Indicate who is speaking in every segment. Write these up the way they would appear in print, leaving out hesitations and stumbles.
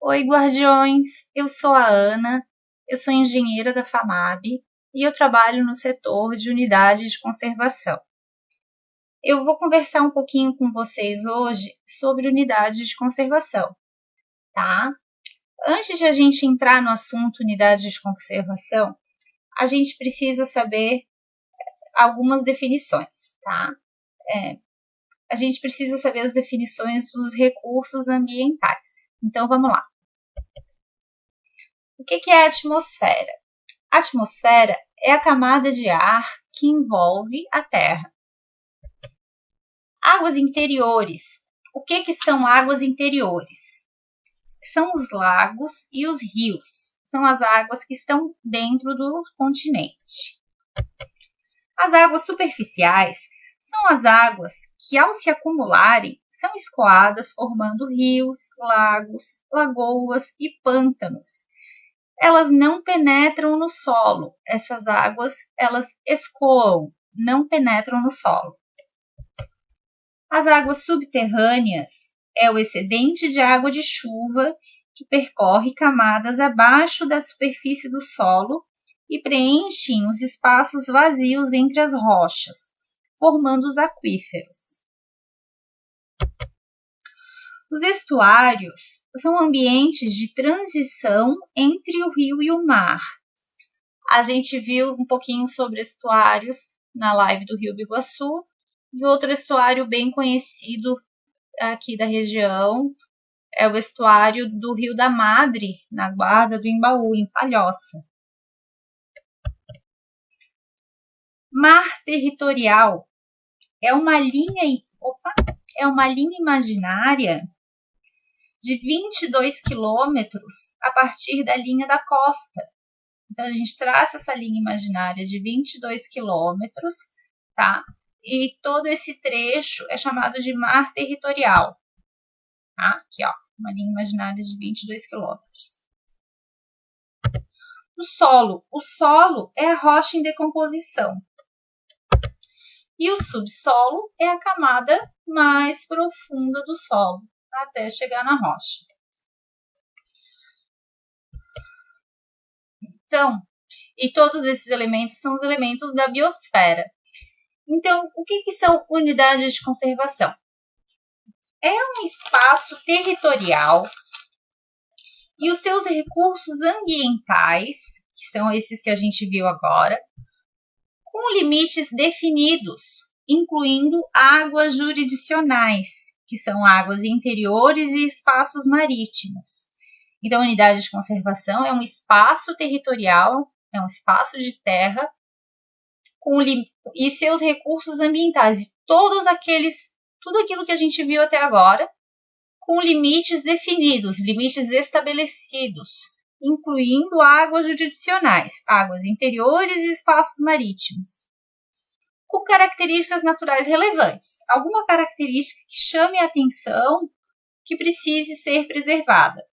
Speaker 1: Oi, guardiões! Eu sou a Ana, eu sou engenheira da FAMAB e eu trabalho no setor de unidade de conservação. Eu vou conversar um pouquinho com vocês hoje sobre unidade de conservação, tá? Antes de a gente entrar no assunto unidade de conservação, a gente precisa saber algumas definições, tá? A gente precisa saber as definições dos recursos ambientais. Então, vamos lá. O que é a atmosfera? A atmosfera é a camada de ar que envolve a Terra. Águas interiores. O que são águas interiores? São os lagos e os rios. São as águas que estão dentro do continente. As águas superficiais são as águas que, ao se acumularem, são escoadas formando rios, lagos, lagoas e pântanos. Elas não penetram no solo. Essas águas, elas escoam, não penetram no solo. As águas subterrâneas é o excedente de água de chuva que percorre camadas abaixo da superfície do solo e preenchem os espaços vazios entre as rochas, formando os aquíferos. Os estuários são ambientes de transição entre o rio e o mar. A gente viu um pouquinho sobre estuários na live do Rio Biguaçu, e outro estuário bem conhecido aqui da região é o estuário do Rio da Madre, na Guarda do Embaú, em Palhoça. Mar territorial é uma linha imaginária de 22 quilômetros a partir da linha da costa. Então, a gente traça essa linha imaginária de 22 quilômetros, tá? E todo esse trecho é chamado de mar territorial. Tá? Aqui, ó, uma linha imaginária de 22 quilômetros. O solo é a rocha em decomposição. E o subsolo é a camada mais profunda do solo, até chegar na rocha. Então, e todos esses elementos são os elementos da biosfera. Então, o que são unidades de conservação? É um espaço territorial e os seus recursos ambientais, que são esses que a gente viu agora, com limites definidos, incluindo águas jurisdicionais, que são águas interiores e espaços marítimos. Então, a unidade de conservação é um espaço territorial, é um espaço de terra e seus recursos ambientais, e tudo aquilo que a gente viu até agora, com limites definidos, limites estabelecidos, incluindo águas jurisdicionais, águas interiores e espaços marítimos, com características naturais relevantes, alguma característica que chame a atenção, que precise ser preservada.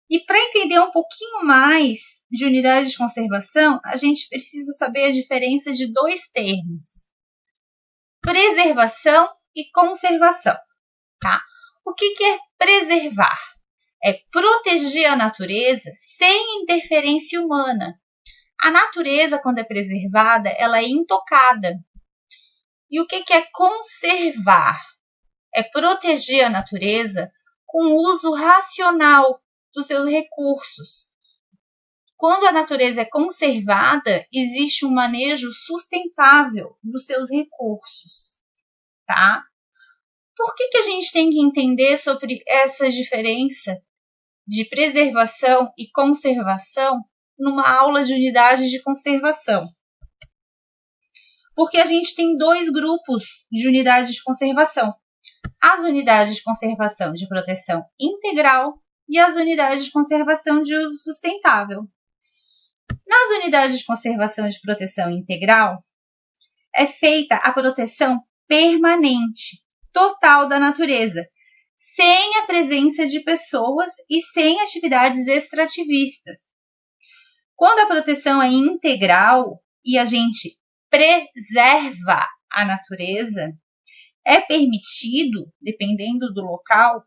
Speaker 1: E para entender um pouquinho mais de unidade de conservação, a gente precisa saber a diferença de dois termos: preservação e conservação. Tá? O que é preservar? É proteger a natureza sem interferência humana. A natureza, quando é preservada, ela é intocada. E o que é conservar? É proteger a natureza com o uso racional dos seus recursos. Quando a natureza é conservada, existe um manejo sustentável dos seus recursos, tá? Por que a gente tem que entender sobre essa diferença de preservação e conservação numa aula de unidades de conservação? Porque a gente tem dois grupos de unidades de conservação: as unidades de conservação de proteção integral e as unidades de conservação de uso sustentável. Nas unidades de conservação de proteção integral, é feita a proteção permanente, total da natureza, sem a presença de pessoas e sem atividades extrativistas. Quando a proteção é integral e a gente preserva a natureza, é permitido, dependendo do local,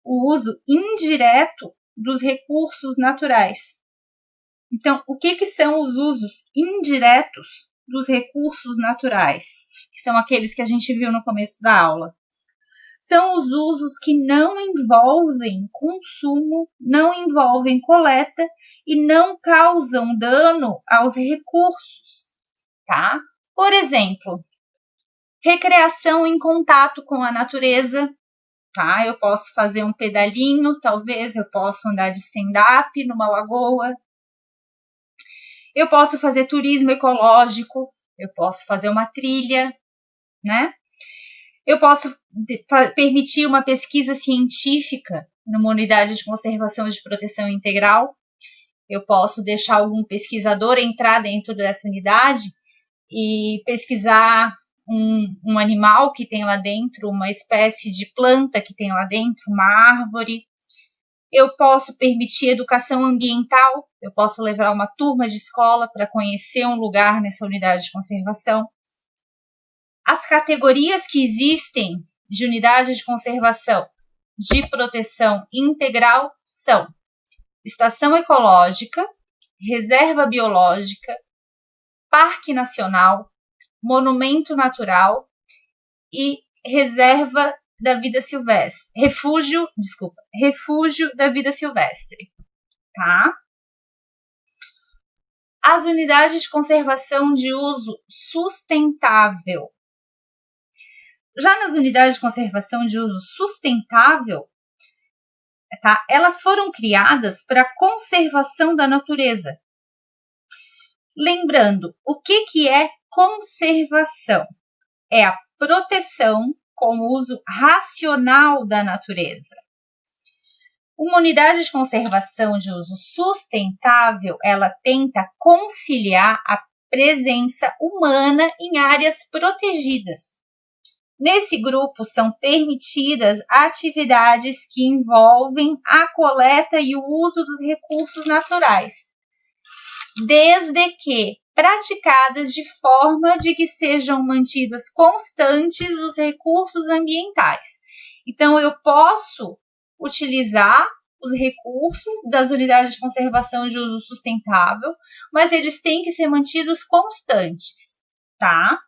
Speaker 1: o uso indireto dos recursos naturais. Então, o que são os usos indiretos dos recursos naturais? Que são aqueles que a gente viu no começo da aula. São os usos que não envolvem consumo, não envolvem coleta e não causam dano aos recursos, tá? Por exemplo, recreação em contato com a natureza, tá? Eu posso fazer um pedalinho, talvez eu possa andar de stand-up numa lagoa. Eu posso fazer turismo ecológico, eu posso fazer uma trilha, né? Eu posso permitir uma pesquisa científica numa unidade de conservação de proteção integral. Eu posso deixar algum pesquisador entrar dentro dessa unidade e pesquisar um animal que tem lá dentro, uma espécie de planta que tem lá dentro, uma árvore. Eu posso permitir educação ambiental, eu posso levar uma turma de escola para conhecer um lugar nessa unidade de conservação. As categorias que existem de unidade de conservação de proteção integral são estação ecológica, reserva biológica, parque nacional, monumento natural e reserva da vida silvestre. Refúgio da vida silvestre, tá? As unidades de conservação de uso sustentável. Já nas unidades de conservação de uso sustentável, tá? Elas foram criadas para a conservação da natureza. Lembrando, o que é conservação? É a proteção com o uso racional da natureza. Uma unidade de conservação de uso sustentável, ela tenta conciliar a presença humana em áreas protegidas. Nesse grupo são permitidas atividades que envolvem a coleta e o uso dos recursos naturais, desde que praticadas de forma de que sejam mantidos constantes os recursos ambientais. Então, eu posso utilizar os recursos das unidades de conservação de uso sustentável, mas eles têm que ser mantidos constantes, tá?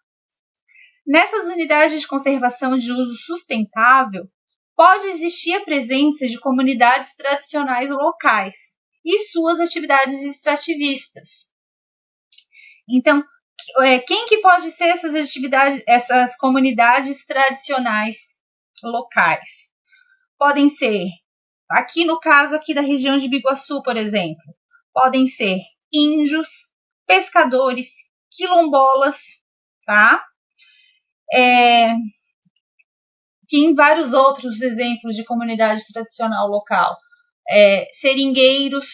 Speaker 1: Nessas unidades de conservação de uso sustentável, pode existir a presença de comunidades tradicionais locais e suas atividades extrativistas. Então, quem que pode ser essas atividades, essas comunidades tradicionais locais? Podem ser, aqui no caso aqui da região de Biguaçu, por exemplo, podem ser índios, pescadores, quilombolas, tá? Tem vários outros exemplos de comunidade tradicional local. Seringueiros,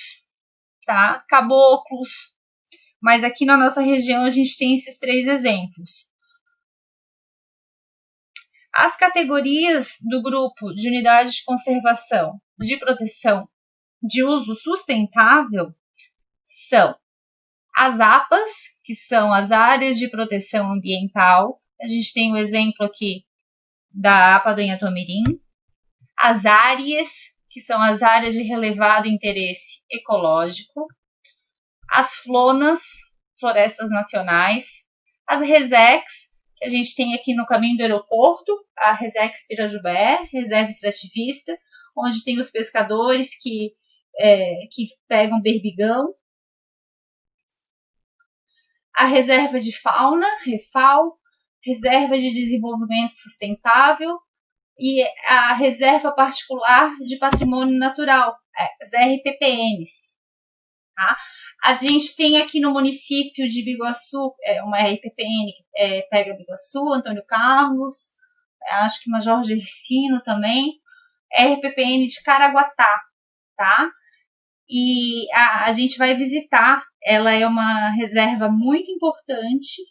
Speaker 1: tá? Caboclos. Mas aqui na nossa região a gente tem esses 3 exemplos. As categorias do grupo de unidades de conservação de proteção de uso sustentável são as APAs, que são as áreas de proteção ambiental. A gente tem o exemplo aqui da APA do Inhatomirim. As áreas, que são as áreas de relevado interesse ecológico. As FLONAS, florestas nacionais. As RESECs, que a gente tem aqui no caminho do aeroporto, a RESEX Pirajubé, reserva extrativista, onde tem os pescadores que pegam berbigão. A reserva de fauna, REFAL, reserva de desenvolvimento sustentável e a reserva particular de patrimônio natural, as RPPNs. Tá? A gente tem aqui no município de Biguaçu uma RPPN que pega Biguaçu, Antônio Carlos, acho que Major Gersino também, RPPN de Caraguatá, tá? E a gente vai visitar, ela é uma reserva muito importante,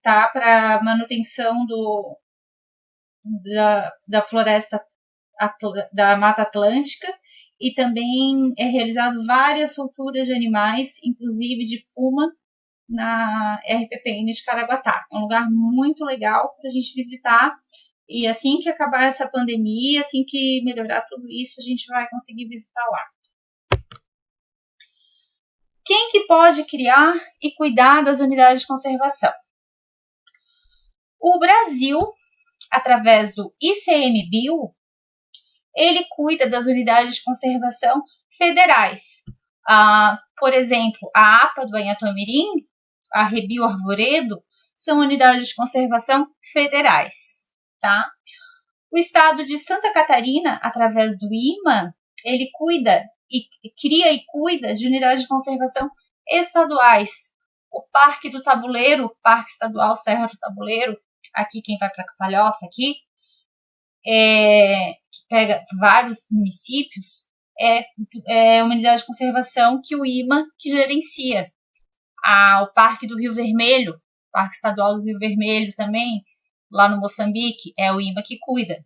Speaker 1: tá? Para manutenção da floresta da Mata Atlântica, e também é realizado várias solturas de animais, inclusive de puma, na RPPN de Caraguatá. É um lugar muito legal para a gente visitar E assim que acabar essa pandemia, assim que melhorar tudo isso, a gente vai conseguir visitar lá. Quem que pode criar e cuidar das unidades de conservação? O Brasil, através do ICMBio, ele cuida das unidades de conservação federais. Por exemplo, a APA do Anhatomirim, a Rebio Arvoredo, são unidades de conservação federais. Tá? O estado de Santa Catarina, através do IMA, ele cria e cuida de unidades de conservação estaduais. O Parque do Tabuleiro, Parque Estadual Serra do Tabuleiro, aqui quem vai para Palhoça aqui, que pega vários municípios, é uma unidade de conservação que o IMA que gerencia. O Parque do Rio Vermelho, Parque Estadual do Rio Vermelho também, lá no Moçambique, é o IMA que cuida.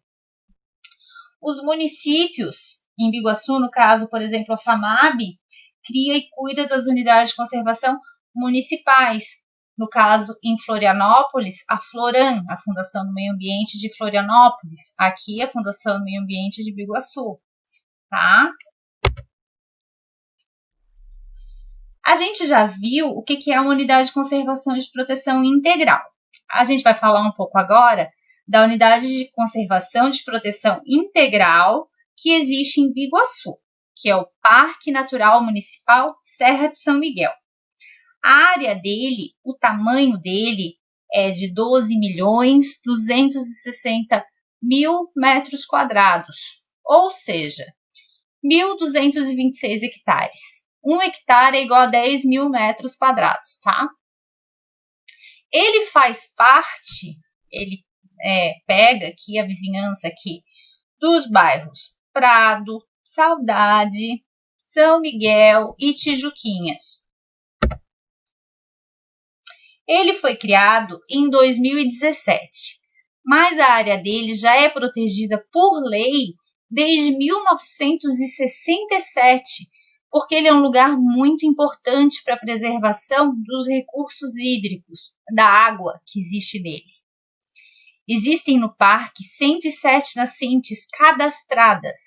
Speaker 1: Os municípios, em Biguaçu, no caso, por exemplo, a FAMAB, cria e cuida das unidades de conservação municipais. No caso, em Florianópolis, a Floran, a Fundação do Meio Ambiente de Florianópolis. Aqui, a Fundação do Meio Ambiente de Biguaçu. Tá? A gente já viu o que é uma unidade de conservação de proteção integral. A gente vai falar um pouco agora da unidade de conservação de proteção integral que existe em Biguaçu, que é o Parque Natural Municipal Serra de São Miguel. A área dele, o tamanho dele é de 12.260.000 metros quadrados, ou seja, 1.226 hectares. 1 hectare é igual a 10 mil metros quadrados, tá? Ele faz parte, ele pega aqui a vizinhança aqui dos bairros Prado, Saudade, São Miguel e Tijuquinhas. Ele foi criado em 2017, mas a área dele já é protegida por lei desde 1967, porque ele é um lugar muito importante para a preservação dos recursos hídricos, da água que existe nele. Existem no parque 107 nascentes cadastradas,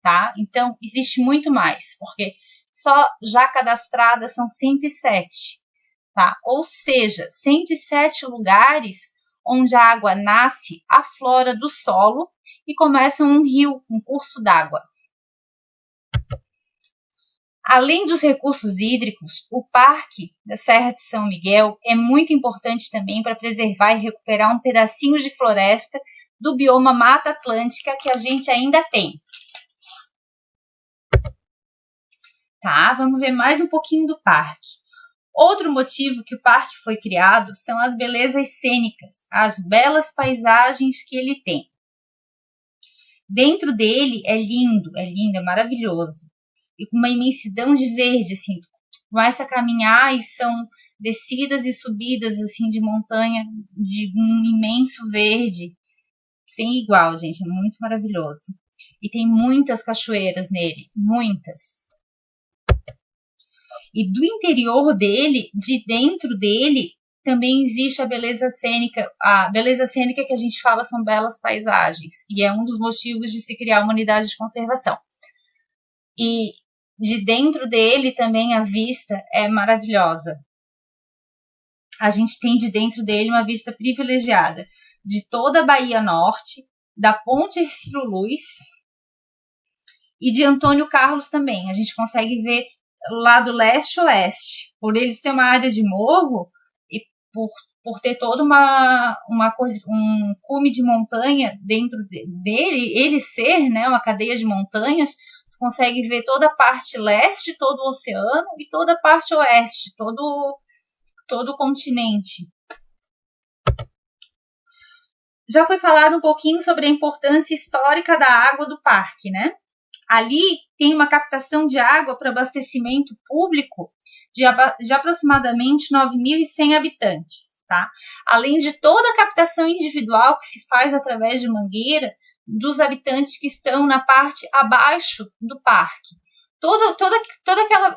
Speaker 1: tá? Então, existe muito mais, porque só já cadastradas são 107, tá? Ou seja, 107 lugares onde a água nasce, aflora do solo e começa um rio, um curso d'água. Além dos recursos hídricos, o Parque da Serra de São Miguel é muito importante também para preservar e recuperar um pedacinho de floresta do bioma Mata Atlântica que a gente ainda tem. Tá, vamos ver mais um pouquinho do parque. Outro motivo que o parque foi criado são as belezas cênicas, as belas paisagens que ele tem. Dentro dele é lindo, é maravilhoso. E com uma imensidão de verde, assim, tu começa a caminhar e são descidas e subidas, assim, de montanha, de um imenso verde, sem igual, gente, é muito maravilhoso. E tem muitas cachoeiras nele, muitas. E do interior dele, de dentro dele, também existe a beleza cênica. A beleza cênica que a gente fala são belas paisagens, e é um dos motivos de se criar uma unidade de conservação. E de dentro dele também a vista é maravilhosa. A gente tem de dentro dele uma vista privilegiada de toda a Bahia Norte, da Ponte Hercílio Luz e de Antônio Carlos também. A gente consegue ver lá do leste-oeste. Por ele ser uma área de morro e por ter todo um cume de montanha dentro dele, ele ser, né, uma cadeia de montanhas, consegue ver toda a parte leste, todo o oceano, e toda a parte oeste, todo o continente. Já foi falado um pouquinho sobre a importância histórica da água do parque, né? Ali tem uma captação de água para abastecimento público de aproximadamente 9.100 habitantes, tá? Além de toda a captação individual que se faz através de mangueira, dos habitantes que estão na parte abaixo do parque. Toda aquela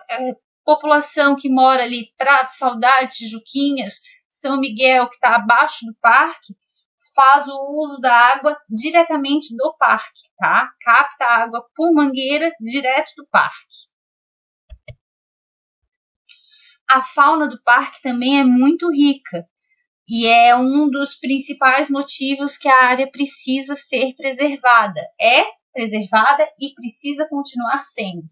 Speaker 1: população que mora ali, Prado, Saudade, Tijuquinhas, São Miguel, que está abaixo do parque, faz o uso da água diretamente do parque, tá? Capta a água por mangueira direto do parque. A fauna do parque também é muito rica e é um dos principais motivos que a área precisa ser preservada. É preservada e precisa continuar sendo.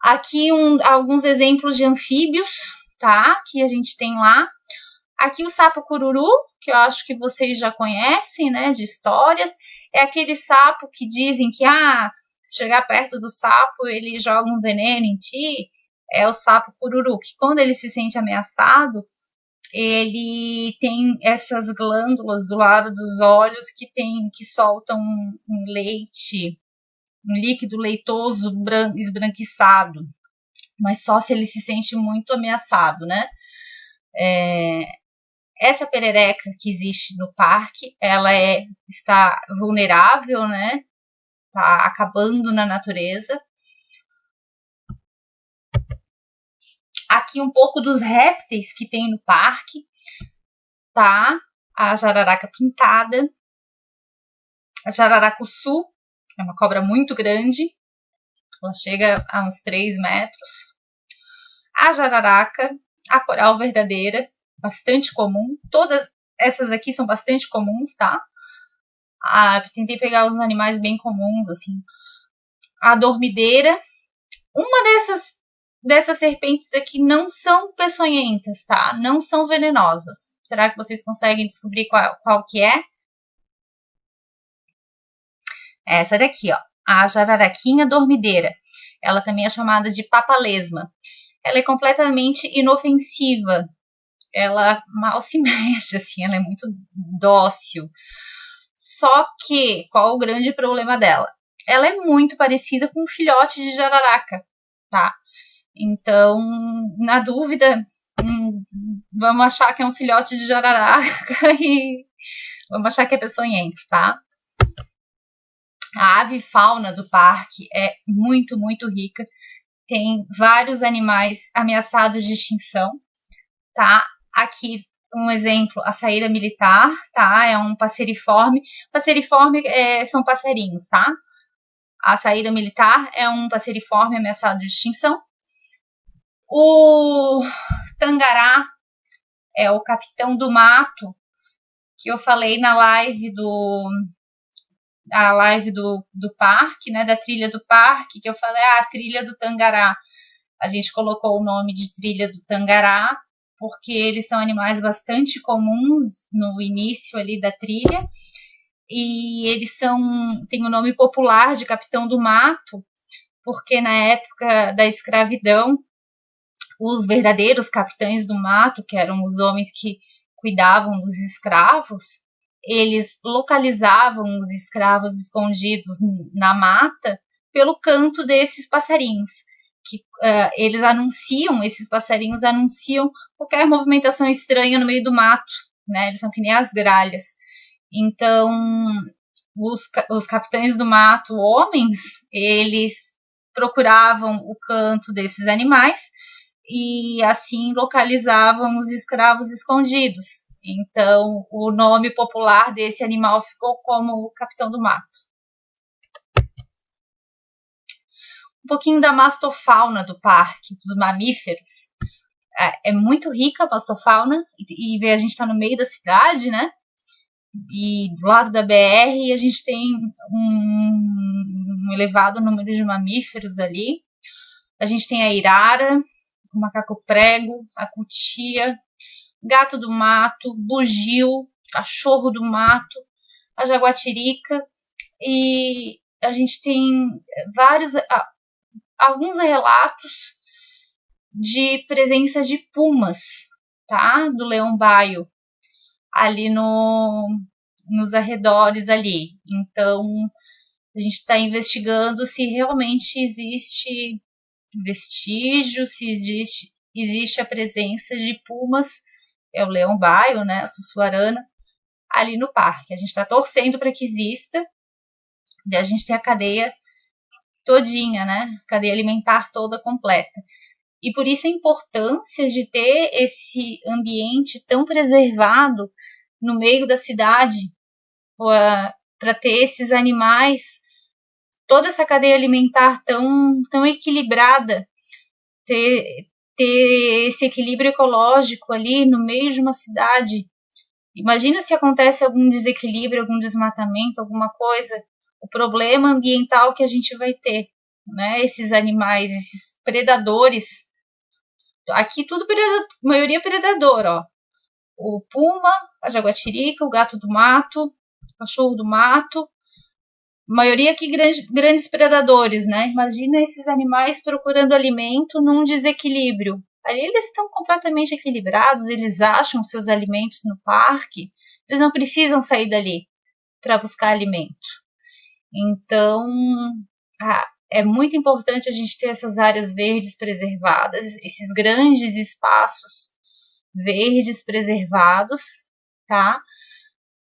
Speaker 1: Aqui alguns exemplos de anfíbios, tá? Que a gente tem lá. Aqui o sapo cururu, que eu acho que vocês já conhecem, né? De histórias. É aquele sapo que dizem que, se chegar perto do sapo, ele joga um veneno em ti. É o sapo cururu, que quando ele se sente ameaçado, ele tem essas glândulas do lado dos olhos que soltam um leite, um líquido leitoso esbranquiçado, mas só se ele se sente muito ameaçado, né? Essa perereca que existe no parque, ela está vulnerável, né? Está acabando na natureza. Aqui um pouco dos répteis que tem no parque, tá? A jararaca pintada, a jararacuçu, é uma cobra muito grande, ela chega a uns 3 metros. A jararaca, a coral verdadeira, bastante comum. Todas essas aqui são bastante comuns, tá? Tentei pegar os animais bem comuns, assim. A dormideira. Uma dessas serpentes aqui não são peçonhentas, tá? Não são venenosas. Será que vocês conseguem descobrir qual que é? Essa daqui, ó. A jararaquinha dormideira. Ela também é chamada de papalesma. Ela é completamente inofensiva. Ela mal se mexe, assim, ela é muito dócil. Só que, qual o grande problema dela? Ela é muito parecida com um filhote de jararaca, tá? Então, na dúvida, vamos achar que é um filhote de jararaca e vamos achar que é peçonhento, tá? A avifauna do parque é muito, muito rica. Tem vários animais ameaçados de extinção, tá? Aqui um exemplo, a saíra militar, tá? É um passeriforme. Passeriforme são passarinhos, tá? A saíra militar é um passeriforme ameaçado de extinção. O tangará é o capitão do mato, que eu falei na live do parque, né? Da trilha do parque, que eu falei, a trilha do tangará. A gente colocou o nome de trilha do tangará, porque eles são animais bastante comuns no início ali da trilha, e eles têm o nome popular de capitão do mato, porque na época da escravidão, os verdadeiros capitães do mato, que eram os homens que cuidavam dos escravos, eles localizavam os escravos escondidos na mata pelo canto desses passarinhos. Que esses passarinhos anunciam qualquer movimentação estranha no meio do mato, né? Eles são que nem as gralhas. Então, os capitães do mato, homens, eles procuravam o canto desses animais e assim localizavam os escravos escondidos. Então, o nome popular desse animal ficou como o capitão do mato. Um pouquinho da mastofauna do parque, dos mamíferos. É muito rica a mastofauna, e a gente está no meio da cidade, né? E do lado da BR a gente tem um elevado número de mamíferos ali. A gente tem a irara, o macaco-prego, a cutia, gato do mato, bugio, cachorro do mato, a jaguatirica, e a gente tem alguns relatos de presença de pumas, tá? Do leão-baio, ali nos arredores ali. Então, a gente está investigando se realmente existe vestígio, se existe a presença de pumas, é o leão-baio, né, a sussuarana, ali no parque. A gente está torcendo para que exista, e a gente tem a cadeia todinha, né, a cadeia alimentar toda completa. E por isso a importância de ter esse ambiente tão preservado no meio da cidade, para ter esses animais, toda essa cadeia alimentar tão equilibrada, ter esse equilíbrio ecológico ali no meio de uma cidade. Imagina se acontece algum desequilíbrio, algum desmatamento, alguma coisa, o problema ambiental que a gente vai ter, né? Esses animais, esses predadores, aqui tudo maioria predador, ó. O puma, a jaguatirica, o gato do mato, o cachorro do mato, maioria aqui grandes predadores, né? Imagina esses animais procurando alimento num desequilíbrio. Ali eles estão completamente equilibrados, eles acham seus alimentos no parque, eles não precisam sair dali para buscar alimento. Então, é muito importante a gente ter essas áreas verdes preservadas, esses grandes espaços verdes preservados, tá?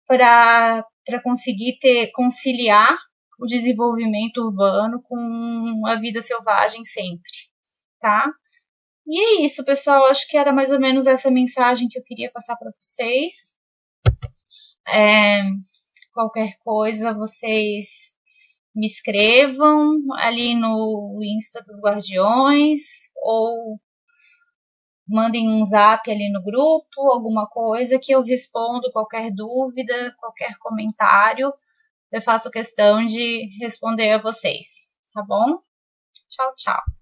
Speaker 1: Para conseguir conciliar o desenvolvimento urbano com a vida selvagem sempre, tá? E é isso, pessoal. Acho que era mais ou menos essa mensagem que eu queria passar para vocês. Qualquer coisa, vocês me escrevam ali no Insta dos Guardiões ou mandem um zap ali no grupo, alguma coisa que eu respondo, qualquer dúvida, qualquer comentário, eu faço questão de responder a vocês, tá bom? Tchau, tchau.